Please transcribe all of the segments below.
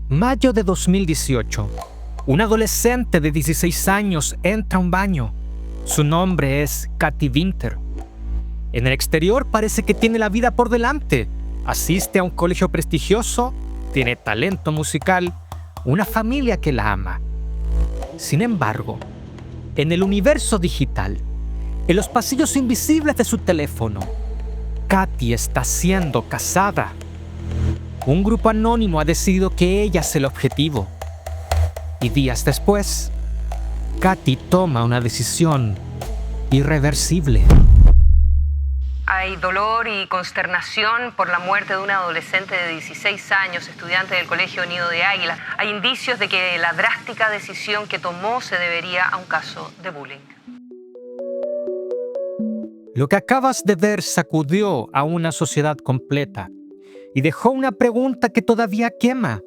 Mayo de 2018. Un adolescente de 16 años entra a un baño. Su nombre es Katy Winter. En el exterior parece que tiene la vida por delante. Asiste a un colegio prestigioso, tiene talento musical, una familia que la ama. Sin embargo, en el universo digital, en los pasillos invisibles de su teléfono, Katy está siendo casada. Un grupo anónimo ha decidido que ella es el objetivo. Y días después, Katy toma una decisión irreversible. Hay dolor y consternación por la muerte de un adolescente de 16 años, estudiante del Colegio Nido de Águila. Hay indicios de que la drástica decisión que tomó se debería a un caso de bullying. Lo que acabas de ver sacudió a una sociedad completa y dejó una pregunta que todavía quema.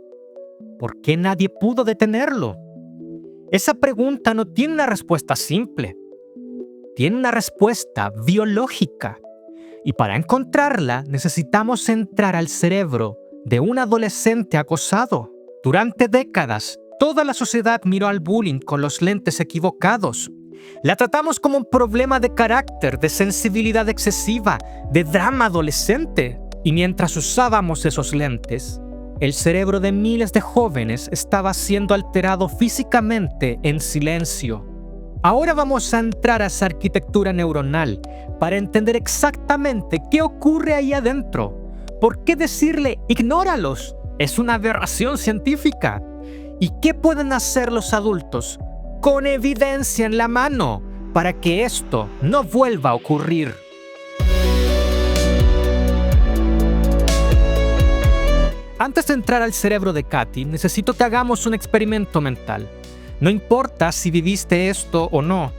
¿Por qué nadie pudo detenerlo? Esa pregunta no tiene una respuesta simple. Tiene una respuesta biológica. Y para encontrarla necesitamos entrar al cerebro de un adolescente acosado. Durante décadas, toda la sociedad miró al bullying con los lentes equivocados. La tratamos como un problema de carácter, de sensibilidad excesiva, de drama adolescente. Y mientras usábamos esos lentes, el cerebro de miles de jóvenes estaba siendo alterado físicamente en silencio. Ahora vamos a entrar a esa arquitectura neuronal para entender exactamente qué ocurre ahí adentro. ¿Por qué decirle ignóralos? Es una aberración científica. ¿Y qué pueden hacer los adultos con evidencia en la mano para que esto no vuelva a ocurrir? Antes de entrar al cerebro de Katy, necesito que hagamos un experimento mental. No importa si viviste esto o no,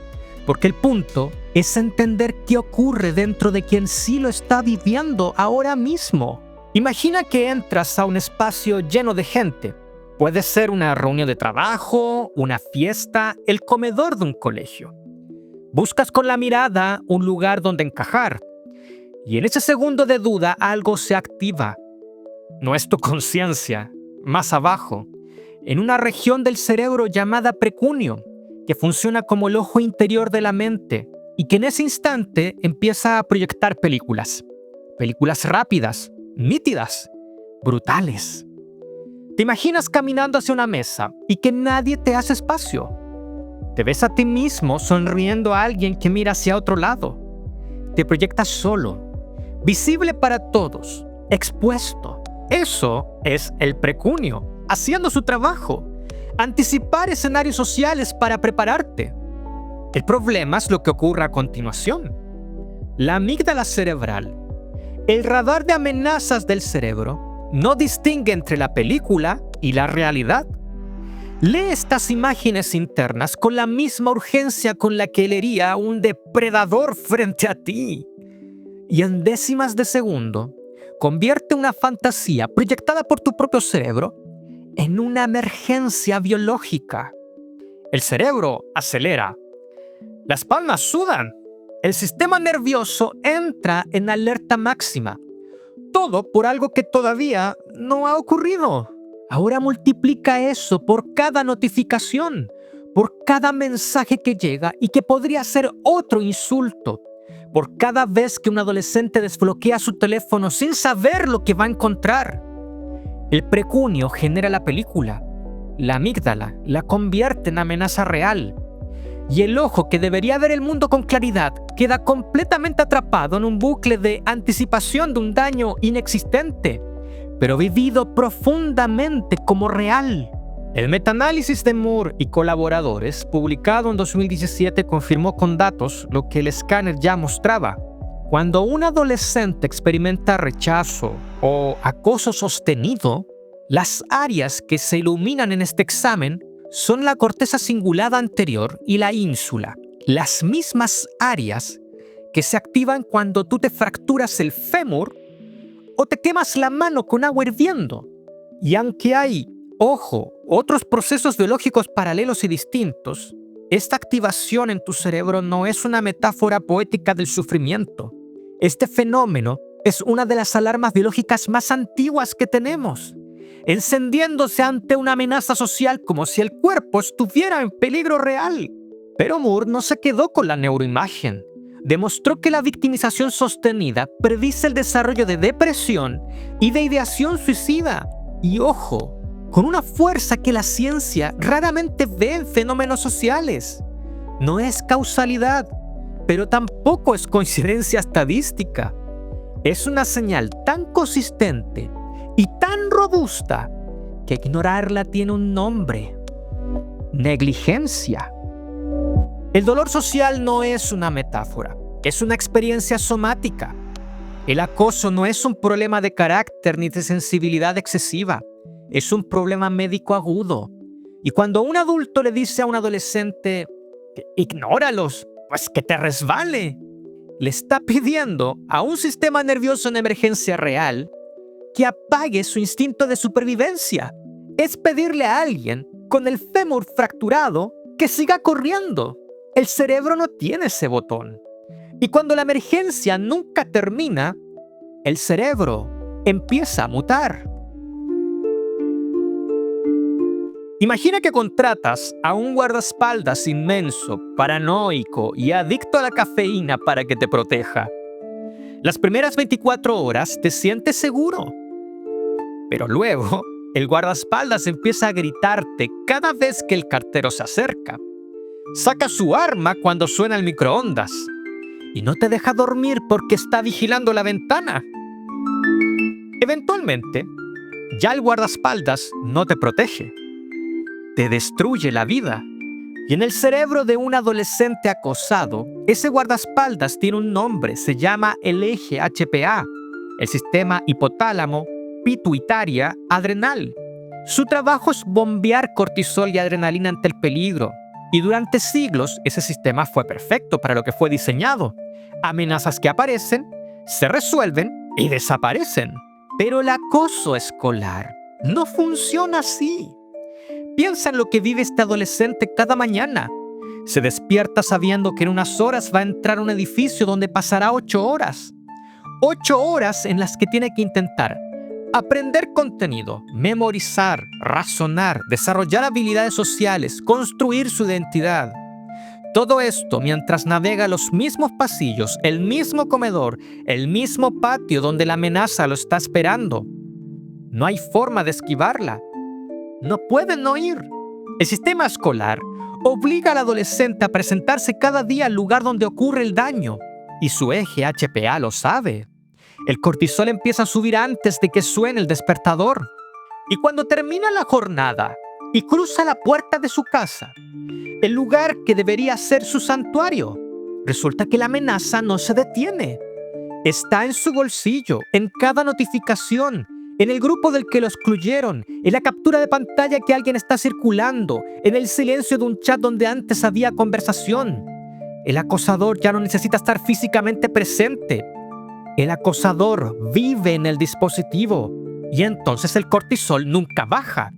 porque el punto es entender qué ocurre dentro de quien sí lo está viviendo ahora mismo. Imagina que entras a un espacio lleno de gente. Puede ser una reunión de trabajo, una fiesta, el comedor de un colegio. Buscas con la mirada un lugar donde encajar. Y en ese segundo de duda algo se activa. No es tu conciencia, más abajo, en una región del cerebro llamada precunio, que funciona como el ojo interior de la mente y que en ese instante empieza a proyectar películas. Películas rápidas, nítidas, brutales. Te imaginas caminando hacia una mesa y que nadie te hace espacio. Te ves a ti mismo sonriendo a alguien que mira hacia otro lado. Te proyectas solo, visible para todos, expuesto. Eso es el precunio, haciendo su trabajo. Anticipar escenarios sociales para prepararte. El problema es lo que ocurre a continuación. La amígdala cerebral, el radar de amenazas del cerebro, no distingue entre la película y la realidad. Lee estas imágenes internas con la misma urgencia con la que leería un depredador frente a ti. Y en décimas de segundo, convierte una fantasía proyectada por tu propio cerebro en una emergencia biológica. El cerebro acelera. Las palmas sudan. El sistema nervioso entra en alerta máxima. Todo por algo que todavía no ha ocurrido. Ahora multiplica eso por cada notificación, por cada mensaje que llega y que podría ser otro insulto. Por cada vez que un adolescente desbloquea su teléfono sin saber lo que va a encontrar. El precunio genera la película. La amígdala la convierte en amenaza real. Y el ojo que debería ver el mundo con claridad queda completamente atrapado en un bucle de anticipación de un daño inexistente, pero vivido profundamente como real. El metaanálisis de Moore y colaboradores, publicado en 2017, confirmó con datos lo que el escáner ya mostraba. Cuando un adolescente experimenta rechazo o acoso sostenido, las áreas que se iluminan en este examen son la corteza cingulada anterior y la ínsula, las mismas áreas que se activan cuando tú te fracturas el fémur o te quemas la mano con agua hirviendo. Y aunque hay, ojo, otros procesos biológicos paralelos y distintos, esta activación en tu cerebro no es una metáfora poética del sufrimiento. Este fenómeno es una de las alarmas biológicas más antiguas que tenemos. encendiéndose ante una amenaza social como si el cuerpo estuviera en peligro real. Pero Moore no se quedó con la neuroimagen. Demostró que la victimización sostenida predice el desarrollo de depresión y de ideación suicida. Y ojo, con una fuerza que la ciencia raramente ve en fenómenos sociales. No es causalidad, pero tampoco es coincidencia estadística. Es una señal tan consistente y tan robusta que ignorarla tiene un nombre: negligencia. El dolor social no es una metáfora, es una experiencia somática. El acoso no es un problema de carácter ni de sensibilidad excesiva, es un problema médico agudo. Y cuando un adulto le dice a un adolescente, ignóralos, pues que te resbale, le está pidiendo a un sistema nervioso en emergencia real que apague su instinto de supervivencia. Es pedirle a alguien con el fémur fracturado que siga corriendo. El cerebro no tiene ese botón. Y cuando la emergencia nunca termina, el cerebro empieza a mutar. Imagina que contratas a un guardaespaldas inmenso, paranoico y adicto a la cafeína para que te proteja. Las primeras 24 horas te sientes seguro. Pero luego, el guardaespaldas empieza a gritarte cada vez que el cartero se acerca. Saca su arma cuando suena el microondas. Y no te deja dormir porque está vigilando la ventana. Eventualmente, ya el guardaespaldas no te protege. Te destruye la vida. Y en el cerebro de un adolescente acosado, ese guardaespaldas tiene un nombre, se llama el eje HPA, el sistema hipotálamo, pituitaria, adrenal. Su trabajo es bombear cortisol y adrenalina ante el peligro. Y durante siglos, ese sistema fue perfecto para lo que fue diseñado. Amenazas que aparecen, se resuelven y desaparecen. Pero el acoso escolar no funciona así. Piensa en lo que vive este adolescente cada mañana. Se despierta sabiendo que en unas horas va a entrar a un edificio donde pasará 8 horas. 8 horas en las que tiene que intentar aprender contenido, memorizar, razonar, desarrollar habilidades sociales, construir su identidad. Todo esto mientras navega los mismos pasillos, el mismo comedor, el mismo patio donde la amenaza lo está esperando. No hay forma de esquivarla. No pueden no ir. El sistema escolar obliga al adolescente a presentarse cada día al lugar donde ocurre el daño. Y su eje HPA lo sabe. El cortisol empieza a subir antes de que suene el despertador. Y cuando termina la jornada y cruza la puerta de su casa, el lugar que debería ser su santuario, resulta que la amenaza no se detiene. Está en su bolsillo, en cada notificación, en el grupo del que lo excluyeron, en la captura de pantalla que alguien está circulando, en el silencio de un chat donde antes había conversación. El acosador ya no necesita estar físicamente presente. El acosador vive en el dispositivo y entonces el cortisol nunca baja.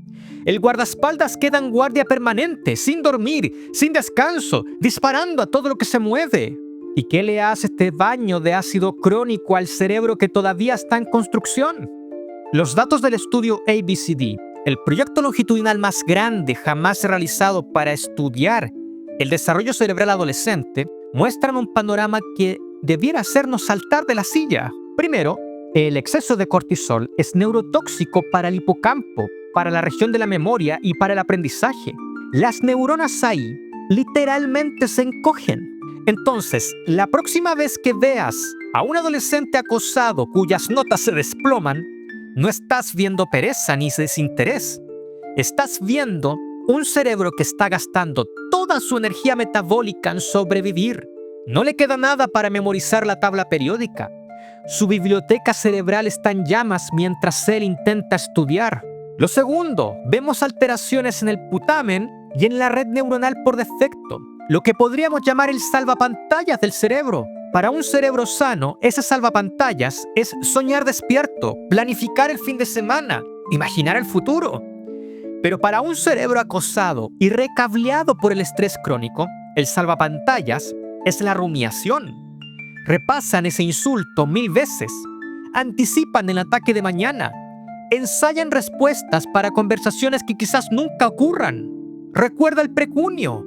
El guardaespaldas queda en guardia permanente, sin dormir, sin descanso, disparando a todo lo que se mueve. ¿Y qué le hace este baño de ácido crónico al cerebro que todavía está en construcción? Los datos del estudio ABCD, el proyecto longitudinal más grande jamás realizado para estudiar el desarrollo cerebral adolescente, muestran un panorama que debiera hacernos saltar de la silla. Primero, el exceso de cortisol es neurotóxico para el hipocampo, para la región de la memoria y para el aprendizaje. Las neuronas ahí literalmente se encogen. Entonces, la próxima vez que veas a un adolescente acosado cuyas notas se desploman, no estás viendo pereza ni desinterés. Estás viendo un cerebro que está gastando toda su energía metabólica en sobrevivir. No le queda nada para memorizar la tabla periódica. Su biblioteca cerebral está en llamas mientras él intenta estudiar. Lo segundo, vemos alteraciones en el putamen y en la red neuronal por defecto, lo que podríamos llamar el salvapantallas del cerebro. Para un cerebro sano, ese salvapantallas es soñar despierto, planificar el fin de semana, imaginar el futuro. Pero para un cerebro acosado y recableado por el estrés crónico, el salvapantallas es la rumiación. Repasan ese insulto 1000 veces, anticipan el ataque de mañana, Ensayan respuestas para conversaciones que quizás nunca ocurran. Recuerda el precunio,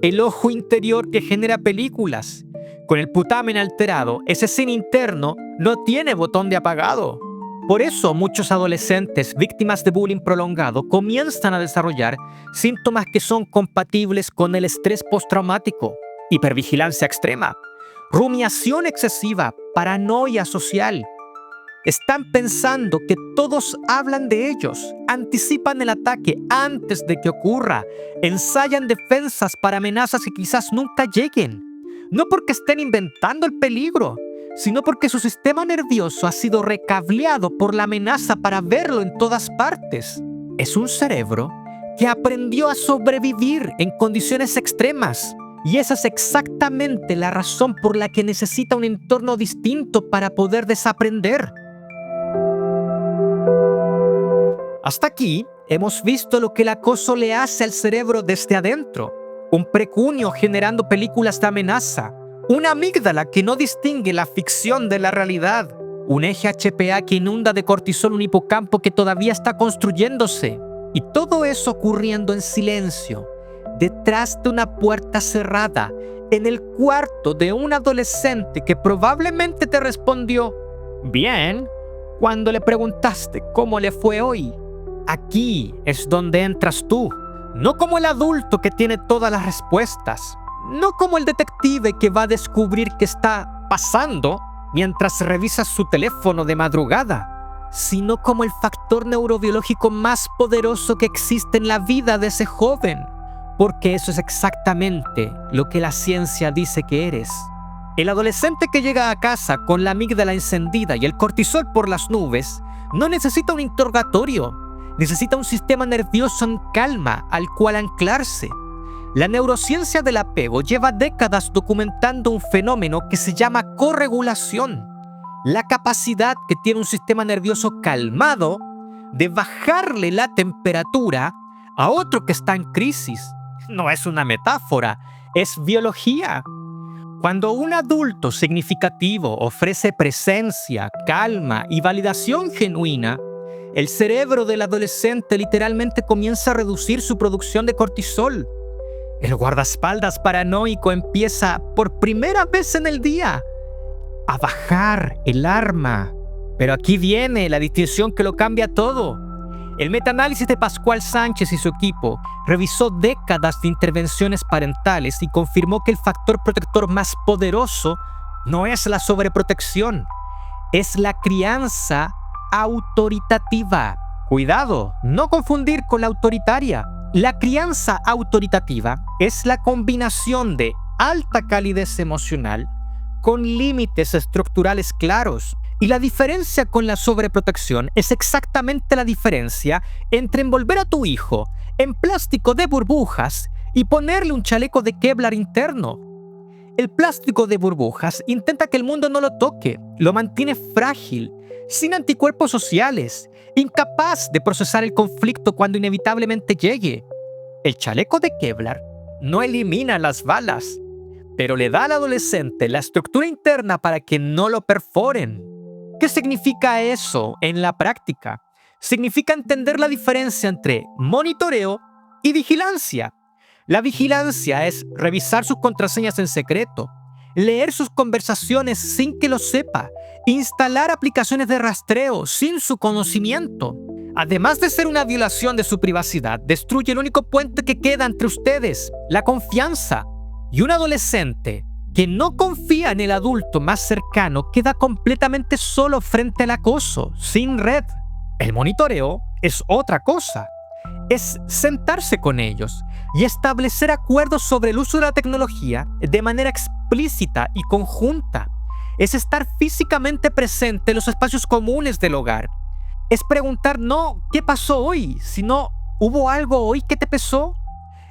el ojo interior que genera películas. Con el putamen alterado, ese cine interno no tiene botón de apagado. Por eso muchos adolescentes víctimas de bullying prolongado comienzan a desarrollar síntomas que son compatibles con el estrés postraumático, hipervigilancia extrema, rumiación excesiva, paranoia social. Están pensando que todos hablan de ellos, anticipan el ataque antes de que ocurra, ensayan defensas para amenazas que quizás nunca lleguen. No porque estén inventando el peligro, sino porque su sistema nervioso ha sido recableado por la amenaza para verlo en todas partes. Es un cerebro que aprendió a sobrevivir en condiciones extremas. Y esa es exactamente la razón por la que necesita un entorno distinto para poder desaprender. Hasta aquí hemos visto lo que el acoso le hace al cerebro desde adentro. Un precunio generando películas de amenaza. Una amígdala que no distingue la ficción de la realidad. Un eje HPA que inunda de cortisol un hipocampo que todavía está construyéndose. Y todo eso ocurriendo en silencio, detrás de una puerta cerrada, en el cuarto de un adolescente que probablemente te respondió bien cuando le preguntaste cómo le fue hoy. Aquí es donde entras tú, no como el adulto que tiene todas las respuestas, no como el detective que va a descubrir qué está pasando mientras revisa su teléfono de madrugada, sino como el factor neurobiológico más poderoso que existe en la vida de ese joven, porque eso es exactamente lo que la ciencia dice que eres. El adolescente que llega a casa con la amígdala encendida y el cortisol por las nubes no necesita un interrogatorio, necesita un sistema nervioso en calma al cual anclarse. La neurociencia del apego lleva décadas documentando un fenómeno que se llama corregulación, la capacidad que tiene un sistema nervioso calmado de bajarle la temperatura a otro que está en crisis. No es una metáfora, es biología. Cuando un adulto significativo ofrece presencia, calma y validación genuina, el cerebro del adolescente literalmente comienza a reducir su producción de cortisol. El guardaespaldas paranoico empieza por primera vez en el día a bajar el arma. Pero aquí viene la distinción que lo cambia todo. El metaanálisis de Pascual Sánchez y su equipo revisó décadas de intervenciones parentales y confirmó que el factor protector más poderoso no es la sobreprotección, es la crianza autoritativa. Cuidado, no confundir con la autoritaria. La crianza autoritativa es la combinación de alta calidez emocional con límites estructurales claros. Y la diferencia con la sobreprotección es exactamente la diferencia entre envolver a tu hijo en plástico de burbujas y ponerle un chaleco de Kevlar interno. El plástico de burbujas intenta que el mundo no lo toque, lo mantiene frágil, sin anticuerpos sociales, incapaz de procesar el conflicto cuando inevitablemente llegue. El chaleco de Kevlar no elimina las balas, pero le da al adolescente la estructura interna para que no lo perforen. ¿Qué significa eso en la práctica? Significa entender la diferencia entre monitoreo y vigilancia. La vigilancia es revisar sus contraseñas en secreto, leer sus conversaciones sin que lo sepa, instalar aplicaciones de rastreo sin su conocimiento. Además de ser una violación de su privacidad, destruye el único puente que queda entre ustedes, la confianza. Y un adolescente que no confía en el adulto más cercano queda completamente solo frente al acoso, sin red. El monitoreo es otra cosa. Es sentarse con ellos y establecer acuerdos sobre el uso de la tecnología de manera explícita y conjunta. Es estar físicamente presente en los espacios comunes del hogar. Es preguntar no ¿qué pasó hoy?, sino ¿hubo algo hoy que te pesó?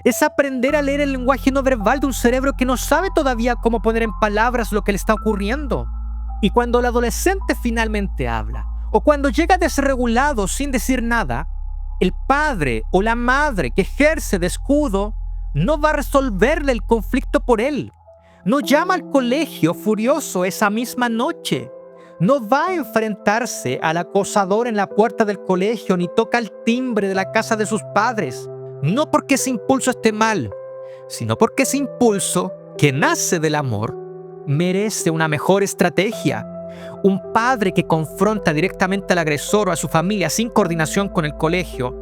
Es aprender a leer el lenguaje no verbal de un cerebro que no sabe todavía cómo poner en palabras lo que le está ocurriendo. Y cuando el adolescente finalmente habla, o cuando llega desregulado sin decir nada, el padre o la madre que ejerce de escudo no va a resolverle el conflicto por él. No llama al colegio furioso esa misma noche. No va a enfrentarse al acosador en la puerta del colegio ni toca el timbre de la casa de sus padres. No porque ese impulso esté mal, sino porque ese impulso, que nace del amor, merece una mejor estrategia. Un padre que confronta directamente al agresor o a su familia sin coordinación con el colegio,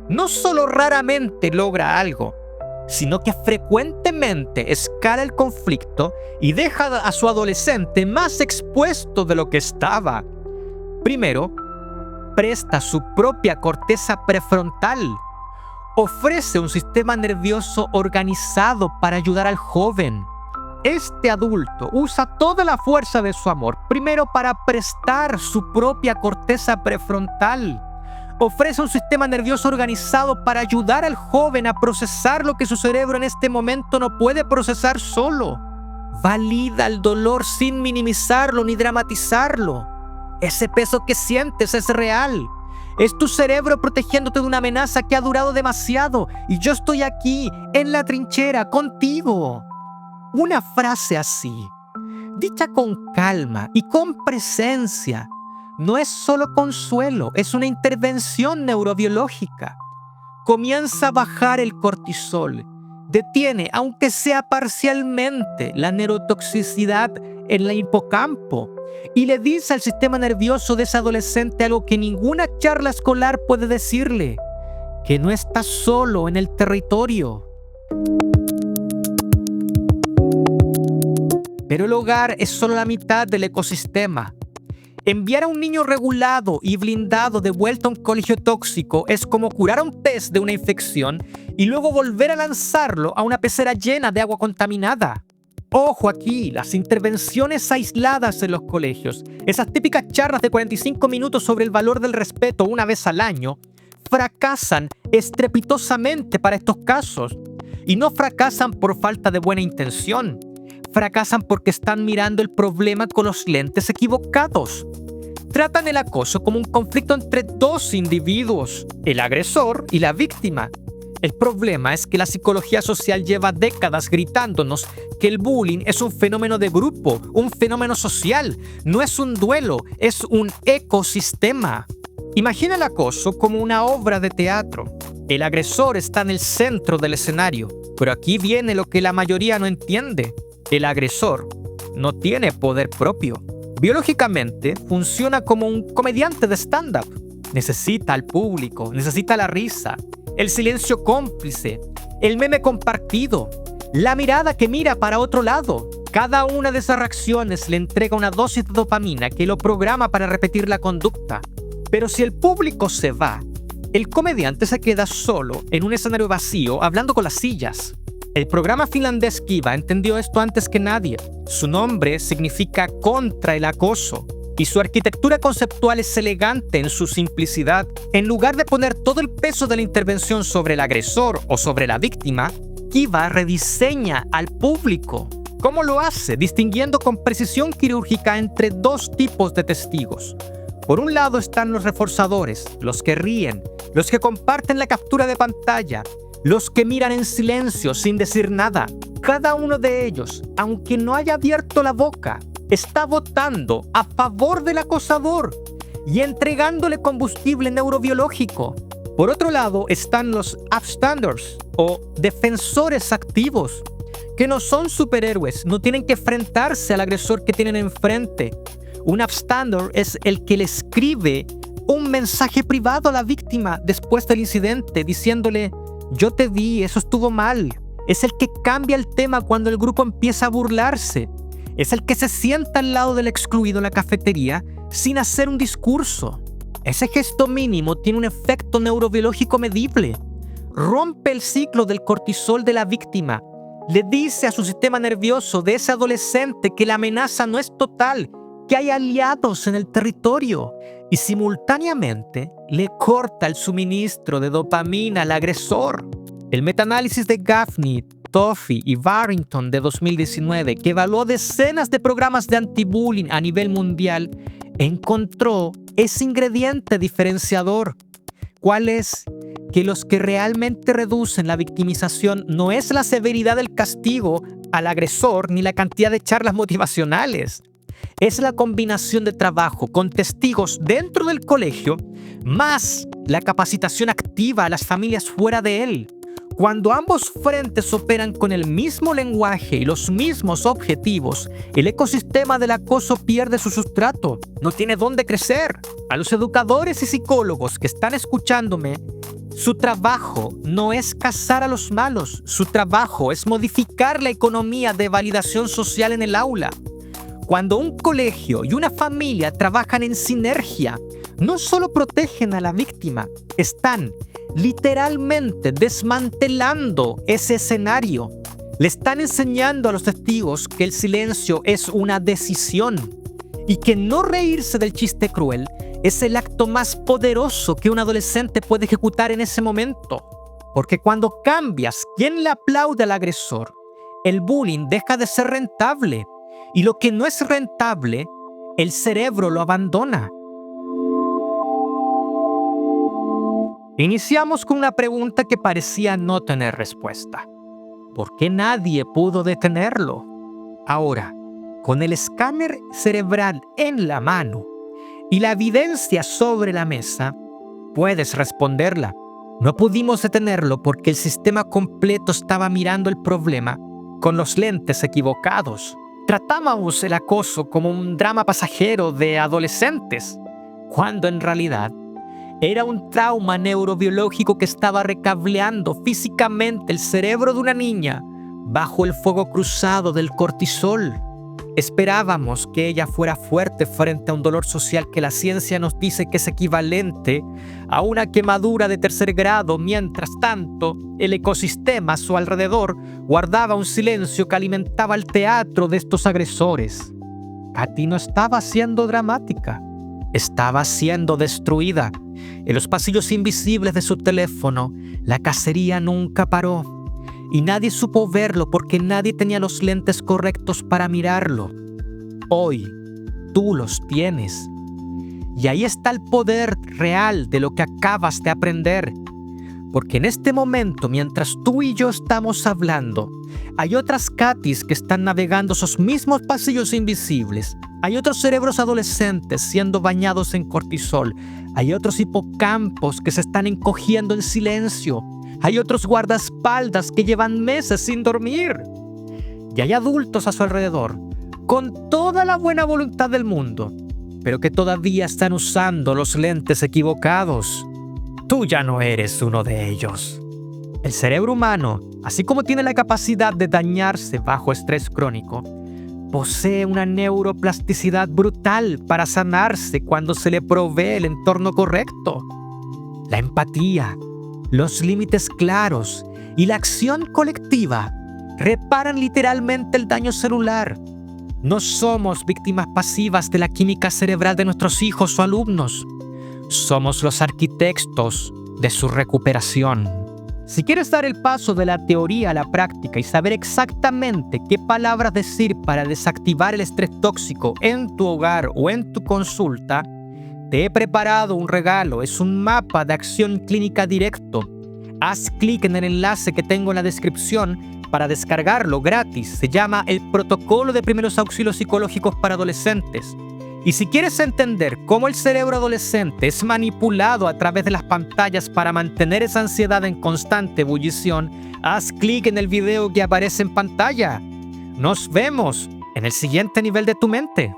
no solo raramente logra algo, sino que frecuentemente escala el conflicto y deja a su adolescente más expuesto de lo que estaba. Primero, presta su propia corteza prefrontal. Ofrece un sistema nervioso organizado para ayudar al joven. Este adulto usa toda la fuerza de su amor, primero para prestar su propia corteza prefrontal. Ofrece un sistema nervioso organizado para ayudar al joven a procesar lo que su cerebro en este momento no puede procesar solo. Valida el dolor sin minimizarlo ni dramatizarlo. Ese peso que sientes es real. Es tu cerebro protegiéndote de una amenaza que ha durado demasiado y yo estoy aquí, en la trinchera, contigo. Una frase así, dicha con calma y con presencia, no es solo consuelo, es una intervención neurobiológica. Comienza a bajar el cortisol, detiene, aunque sea parcialmente, la neurotoxicidad en el hipocampo y le dice al sistema nervioso de ese adolescente algo que ninguna charla escolar puede decirle, que no está solo en el territorio. Pero el hogar es solo la mitad del ecosistema. Enviar a un niño regulado y blindado de vuelta a un colegio tóxico es como curar a un pez de una infección y luego volver a lanzarlo a una pecera llena de agua contaminada. Ojo aquí, las intervenciones aisladas en los colegios, esas típicas charlas de 45 minutos sobre el valor del respeto una vez al año, fracasan estrepitosamente para estos casos. Y no fracasan por falta de buena intención. Fracasan porque están mirando el problema con los lentes equivocados. Tratan el acoso como un conflicto entre dos individuos, el agresor y la víctima. El problema es que la psicología social lleva décadas gritándonos que el bullying es un fenómeno de grupo, un fenómeno social, no es un duelo, es un ecosistema. Imagina el acoso como una obra de teatro. El agresor está en el centro del escenario, pero aquí viene lo que la mayoría no entiende. El agresor no tiene poder propio. Biológicamente funciona como un comediante de stand-up. Necesita al público, necesita la risa, el silencio cómplice, el meme compartido, la mirada que mira para otro lado. Cada una de esas reacciones le entrega una dosis de dopamina que lo programa para repetir la conducta. Pero si el público se va, el comediante se queda solo en un escenario vacío hablando con las sillas. El programa finlandés Kiva entendió esto antes que nadie. Su nombre significa contra el acoso y su arquitectura conceptual es elegante en su simplicidad. En lugar de poner todo el peso de la intervención sobre el agresor o sobre la víctima, Kiva rediseña al público. ¿Cómo lo hace? Distinguiendo con precisión quirúrgica entre dos tipos de testigos. Por un lado están los reforzadores, los que ríen, los que comparten la captura de pantalla, los que miran en silencio sin decir nada. Cada uno de ellos, aunque no haya abierto la boca, está votando a favor del acosador y entregándole combustible neurobiológico. Por otro lado están los upstanders o defensores activos, que no son superhéroes, no tienen que enfrentarse al agresor que tienen enfrente. Un upstander es el que le escribe un mensaje privado a la víctima después del incidente diciéndole: yo te vi, eso estuvo mal. Es el que cambia el tema cuando el grupo empieza a burlarse. Es el que se sienta al lado del excluido en la cafetería sin hacer un discurso. Ese gesto mínimo tiene un efecto neurobiológico medible. Rompe el ciclo del cortisol de la víctima. Le dice a su sistema nervioso de ese adolescente que la amenaza no es total, que hay aliados en el territorio. Y simultáneamente le corta el suministro de dopamina al agresor. El metaanálisis de Gaffney, Toffee y Barrington de 2019, que evaluó decenas de programas de anti-bullying a nivel mundial, encontró ese ingrediente diferenciador. ¿Cuál es? Que los que realmente reducen la victimización no es la severidad del castigo al agresor ni la cantidad de charlas motivacionales. es la combinación de trabajo con testigos dentro del colegio, más la capacitación activa a las familias fuera de él. Cuando ambos frentes operan con el mismo lenguaje y los mismos objetivos, el ecosistema del acoso pierde su sustrato, no tiene dónde crecer. A los educadores y psicólogos que están escuchándome, su trabajo no es cazar a los malos, su trabajo es modificar la economía de validación social en el aula. Cuando un colegio y una familia trabajan en sinergia, no solo protegen a la víctima, están literalmente desmantelando ese escenario. Le están enseñando a los testigos que el silencio es una decisión y que no reírse del chiste cruel es el acto más poderoso que un adolescente puede ejecutar en ese momento. Porque cuando cambias quién le aplaude al agresor, el bullying deja de ser rentable. Y lo que no es rentable, el cerebro lo abandona. Iniciamos con una pregunta que parecía no tener respuesta. ¿Por qué nadie pudo detenerlo? Ahora, con el escáner cerebral en la mano y la evidencia sobre la mesa, puedes responderla. No pudimos detenerlo porque el sistema completo estaba mirando el problema con los lentes equivocados. Tratábamos el acoso como un drama pasajero de adolescentes, cuando en realidad era un trauma neurobiológico que estaba recableando físicamente el cerebro de una niña bajo el fuego cruzado del cortisol. Esperábamos que ella fuera fuerte frente a un dolor social que la ciencia nos dice que es equivalente a una quemadura de 3er grado. Mientras tanto, el ecosistema a su alrededor guardaba un silencio que alimentaba el teatro de estos agresores. Katy no estaba siendo dramática, estaba siendo destruida. En los pasillos invisibles de su teléfono, la cacería nunca paró. Y nadie supo verlo porque nadie tenía los lentes correctos para mirarlo. Hoy, tú los tienes. Y ahí está el poder real de lo que acabas de aprender. Porque en este momento, mientras tú y yo estamos hablando, hay otras Katys que están navegando esos mismos pasillos invisibles. Hay otros cerebros adolescentes siendo bañados en cortisol. Hay otros hipocampos que se están encogiendo en silencio. Hay otros guardaespaldas que llevan meses sin dormir. Y hay adultos a su alrededor, con toda la buena voluntad del mundo, pero que todavía están usando los lentes equivocados. Tú ya no eres uno de ellos. El cerebro humano, así como tiene la capacidad de dañarse bajo estrés crónico, posee una neuroplasticidad brutal para sanarse cuando se le provee el entorno correcto. La empatía, los límites claros y la acción colectiva reparan literalmente el daño celular. No somos víctimas pasivas de la química cerebral de nuestros hijos o alumnos. Somos los arquitectos de su recuperación. Si quieres dar el paso de la teoría a la práctica y saber exactamente qué palabras decir para desactivar el estrés tóxico en tu hogar o en tu consulta, te he preparado un regalo. Es un mapa de acción clínica directo. Haz clic en el enlace que tengo en la descripción para descargarlo gratis. Se llama el Protocolo de Primeros Auxilios Psicológicos para Adolescentes. Y si quieres entender cómo el cerebro adolescente es manipulado a través de las pantallas para mantener esa ansiedad en constante ebullición, haz clic en el video que aparece en pantalla. Nos vemos en el siguiente nivel de tu mente.